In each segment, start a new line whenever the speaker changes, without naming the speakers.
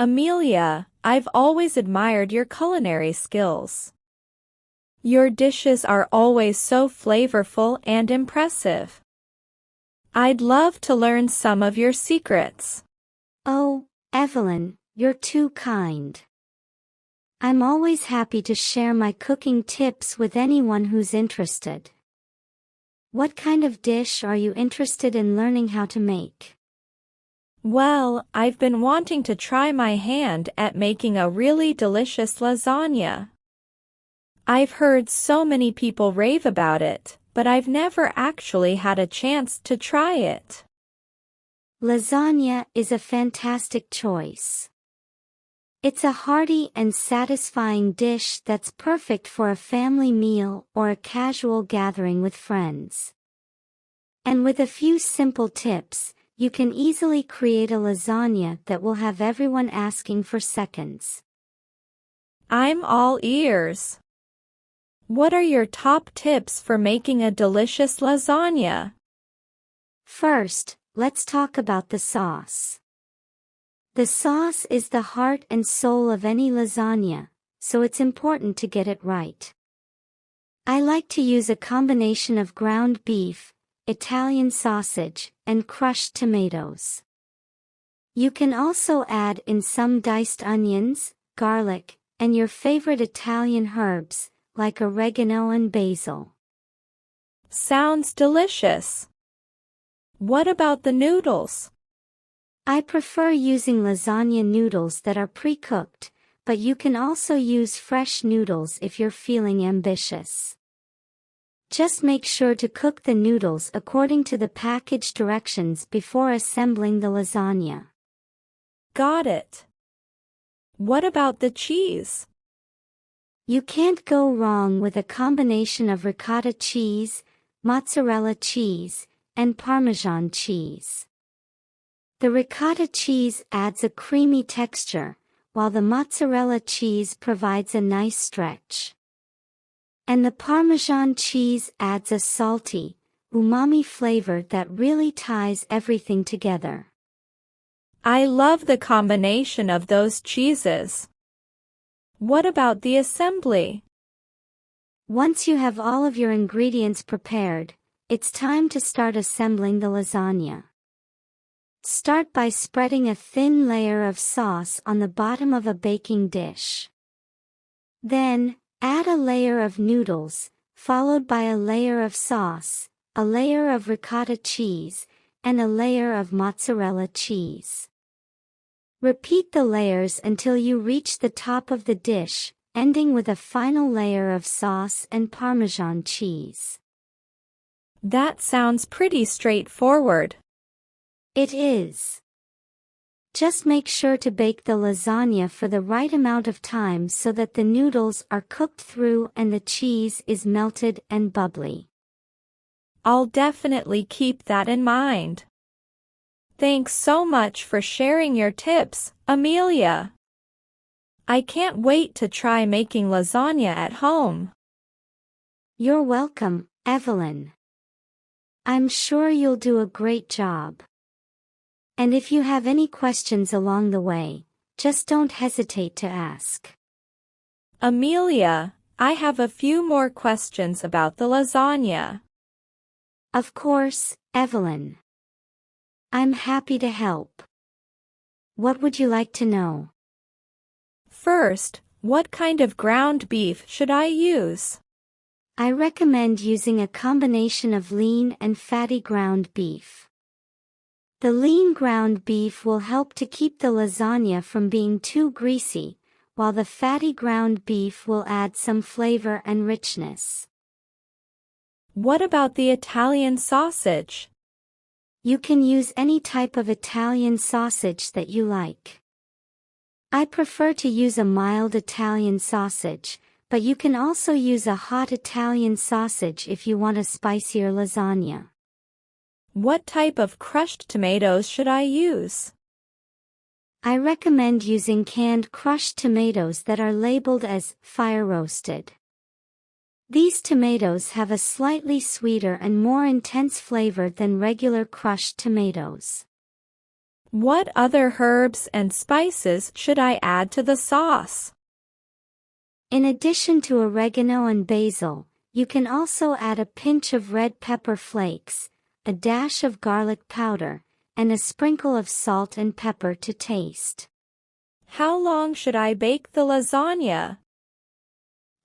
Amelia, I've always admired your culinary skills. Your dishes are always so flavorful and impressive. I'd love to learn some of your secrets.
Oh, Evelyn, you're too kind. I'm always happy to share my cooking tips with anyone who's interested. What kind of dish are you interested in learning how to make?
Well, I've been wanting to try my hand at making a really delicious lasagna. I've heard so many people rave about it, but I've never actually had a chance to try it.
Lasagna is a fantastic choice. It's a hearty and satisfying dish that's perfect for a family meal or a casual gathering with friends. And with a few simple tips, you can easily create a lasagna that will have everyone asking for seconds.
I'm all ears. What are your top tips for making a delicious lasagna?
First, let's talk about the sauce. The sauce is the heart and soul of any lasagna, so it's important to get it right. I like to use a combination of ground beef, Italian sausage, and crushed tomatoes. You can also add in some diced onions, garlic, and your favorite Italian herbs, like oregano and basil.
Sounds delicious. What about the noodles?
I prefer using lasagna noodles that are pre-cooked, but you can also use fresh noodles if you're feeling ambitious. Just make sure to cook the noodles according to the package directions before assembling the lasagna.
Got it. What about the cheese?
You can't go wrong with a combination of ricotta cheese, mozzarella cheese, and Parmesan cheese. The ricotta cheese adds a creamy texture, while the mozzarella cheese provides a nice stretch. And the Parmesan cheese adds a salty, umami flavor that really ties everything together.
I love the combination of those cheeses. What about the assembly?
Once you have all of your ingredients prepared, it's time to start assembling the lasagna. Start by spreading a thin layer of sauce on the bottom of a baking dish. Then, add a layer of noodles, followed by a layer of sauce, a layer of ricotta cheese, and a layer of mozzarella cheese. Repeat the layers until you reach the top of the dish, ending with a final layer of sauce and Parmesan cheese.
That sounds pretty straightforward.
It is. Just make sure to bake the lasagna for the right amount of time so that the noodles are cooked through and the cheese is melted and bubbly.
I'll definitely keep that in mind. Thanks so much for sharing your tips, Amelia. I can't wait to try making lasagna at home.
You're welcome, Evelyn. I'm sure you'll do a great job. And if you have any questions along the way, just don't hesitate to ask.
Amelia, I have a few more questions about the lasagna.
Of course, Evelyn. I'm happy to help. What would you like to know?
First, what kind of ground beef should I use?
I recommend using a combination of lean and fatty ground beef. The lean ground beef will help to keep the lasagna from being too greasy, while the fatty ground beef will add some flavor and richness.
What about the Italian sausage?
You can use any type of Italian sausage that you like. I prefer to use a mild Italian sausage, but you can also use a hot Italian sausage if you want a spicier lasagna.
What type of crushed tomatoes should I use?
I recommend using canned crushed tomatoes that are labeled as fire roasted. These tomatoes have a slightly sweeter and more intense flavor than regular crushed tomatoes.
What other herbs and spices should I add to the sauce?
In addition to oregano and basil, you can also add a pinch of red pepper flakes, a dash of garlic powder, and a sprinkle of salt and pepper to taste.
How long should I bake the lasagna?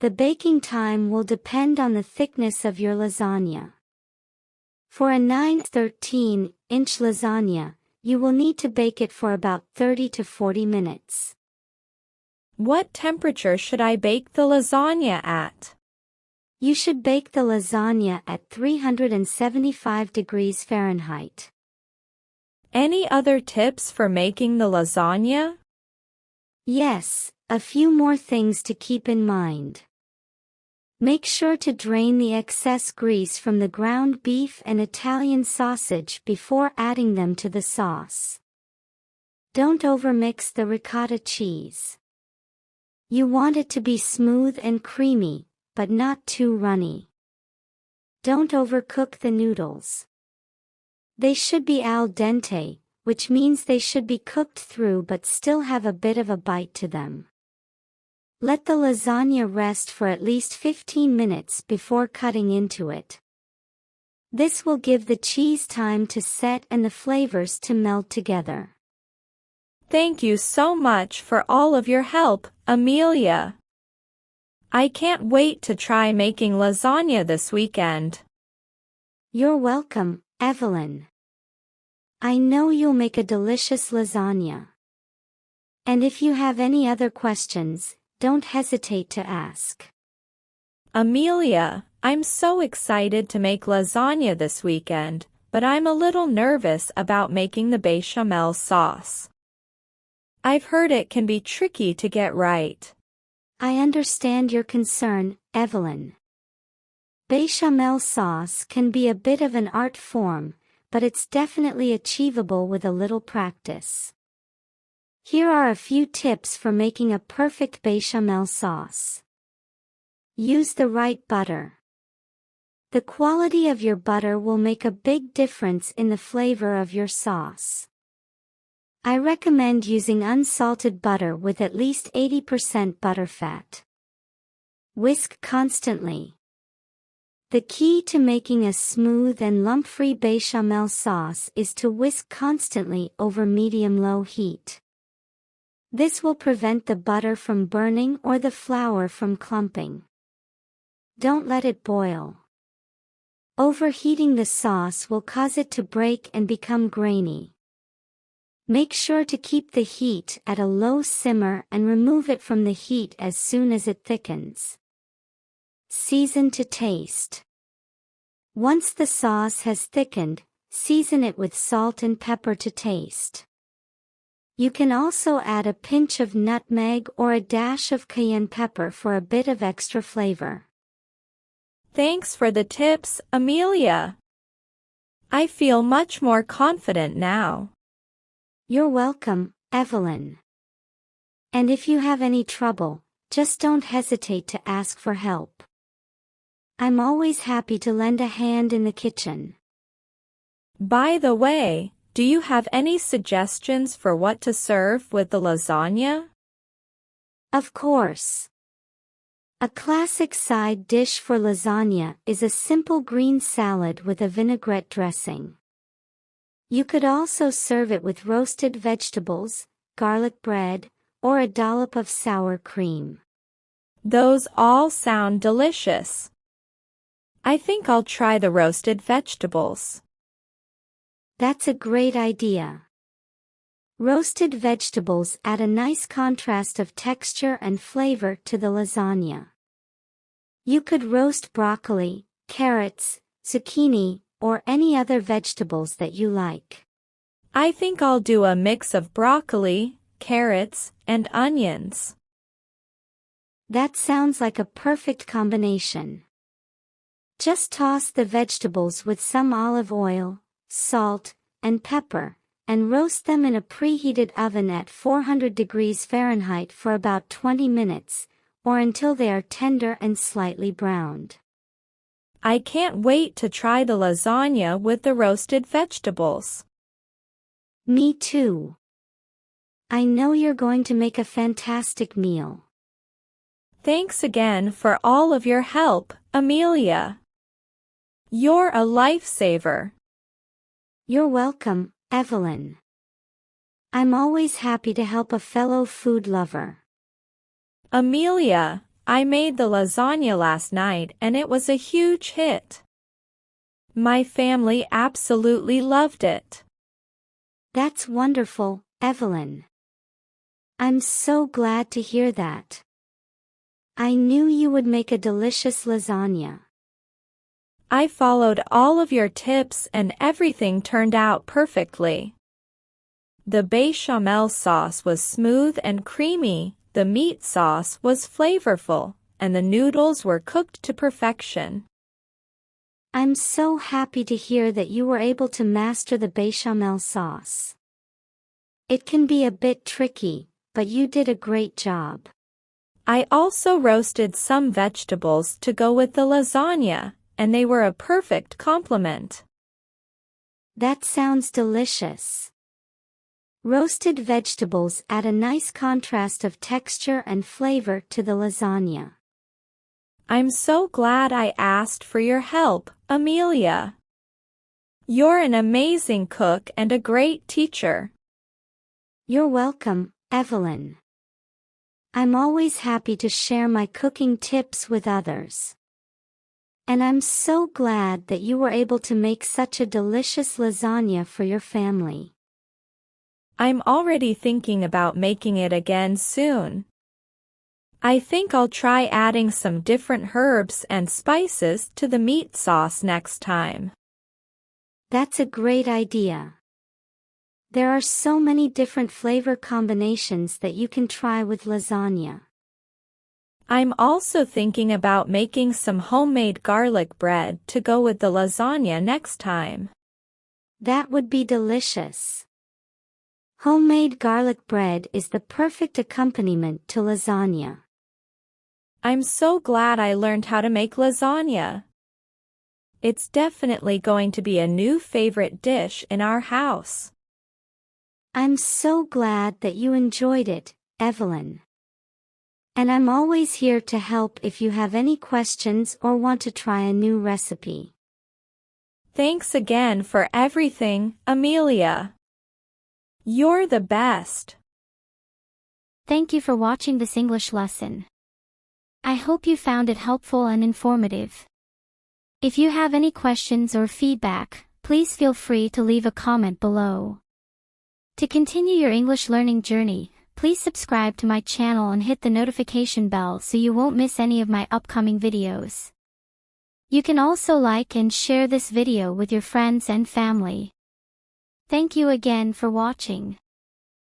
The baking time will depend on the thickness of your lasagna. For a 9-13-inch lasagna, you will need to bake it for about 30 to 40 minutes.
What temperature should I bake the lasagna at?
You should bake the lasagna at 375 degrees Fahrenheit.
Any other tips for making the lasagna?
Yes, a few more things to keep in mind. Make sure to drain the excess grease from the ground beef and Italian sausage before adding them to the sauce. Don't overmix the ricotta cheese. You want it to be smooth and creamy, but not too runny. Don't overcook the noodles. They should be al dente, which means they should be cooked through but still have a bit of a bite to them. Let the lasagna rest for at least 15 minutes before cutting into it. This will give the cheese time to set and the flavors to meld together.
Thank you so much for all of your help, Amelia. I can't wait to try making lasagna this weekend.
You're welcome, Evelyn. I know you'll make a delicious lasagna. And if you have any other questions, don't hesitate to ask.
Amelia, I'm so excited to make lasagna this weekend, but I'm a little nervous about making the bechamel sauce. I've heard it can be tricky to get right.
I understand your concern, Evelyn. Bechamel sauce can be a bit of an art form, but it's definitely achievable with a little practice. Here are a few tips for making a perfect bechamel sauce. Use the right butter. The quality of your butter will make a big difference in the flavor of your sauce. I recommend using unsalted butter with at least 80% butterfat. Whisk constantly. The key to making a smooth and lump-free bechamel sauce is to whisk constantly over medium-low heat. This will prevent the butter from burning or the flour from clumping. Don't let it boil. Overheating the sauce will cause it to break and become grainy. Make sure to keep the heat at a low simmer and remove it from the heat as soon as it thickens. Season to taste. Once the sauce has thickened, season it with salt and pepper to taste. You can also add a pinch of nutmeg or a dash of cayenne pepper for a bit of extra flavor.
Thanks for the tips, Amelia. I feel much more confident now.
You're welcome, Evelyn. And if you have any trouble, just don't hesitate to ask for help. I'm always happy to lend a hand in the kitchen.
By the way, do you have any suggestions for what to serve with the lasagna?
Of course. A classic side dish for lasagna is a simple green salad with a vinaigrette dressing. You could also serve it with roasted vegetables, garlic bread, or a dollop of sour cream.
Those all sound delicious. I think I'll try the roasted vegetables.
That's a great idea. Roasted vegetables add a nice contrast of texture and flavor to the lasagna. You could roast broccoli, carrots, zucchini, or any other vegetables that you like.
I think I'll do a mix of broccoli, carrots, and onions.
That sounds like a perfect combination. Just toss the vegetables with some olive oil, salt, and pepper, and roast them in a preheated oven at 400 degrees Fahrenheit for about 20 minutes, or until they are tender and slightly browned.
I can't wait to try the lasagna with the roasted vegetables.
Me too. I know you're going to make a fantastic meal.
Thanks again for all of your help, Amelia. You're a lifesaver.
You're welcome, Evelyn. I'm always happy to help a fellow food lover.
Amelia, I made the lasagna last night and it was a huge hit. My family absolutely loved it.
That's wonderful, Evelyn. I'm so glad to hear that. I knew you would make a delicious lasagna.
I followed all of your tips and everything turned out perfectly. The bechamel sauce was smooth and creamy, the meat sauce was flavorful, and the noodles were cooked to perfection.
I'm so happy to hear that you were able to master the bechamel sauce. It can be a bit tricky, but you did a great job.
I also roasted some vegetables to go with the lasagna, and they were a perfect complement.
That sounds delicious. Roasted vegetables add a nice contrast of texture and flavor to the lasagna.
I'm so glad I asked for your help, Amelia. You're an amazing cook and a great teacher.
You're welcome, Evelyn. I'm always happy to share my cooking tips with others. And I'm so glad that you were able to make such a delicious lasagna for your family.
I'm already thinking about making it again soon. I think I'll try adding some different herbs and spices to the meat sauce next time.
That's a great idea. There are so many different flavor combinations that you can try with lasagna.
I'm also thinking about making some homemade garlic bread to go with the lasagna next time.
That would be delicious. Homemade garlic bread is the perfect accompaniment to lasagna.
I'm so glad I learned how to make lasagna. It's definitely going to be a new favorite dish in our house.
I'm so glad that you enjoyed it, Evelyn. And I'm always here to help if you have any questions or want to try a new recipe.
Thanks again for everything, Amelia. You're the best.
Thank you for watching this English lesson. I hope you found it helpful and informative. If you have any questions or feedback, please feel free to leave a comment below. To continue your English learning journey, please subscribe to my channel and hit the notification bell so you won't miss any of my upcoming videos. You can also like and share this video with your friends and family. Thank you again for watching.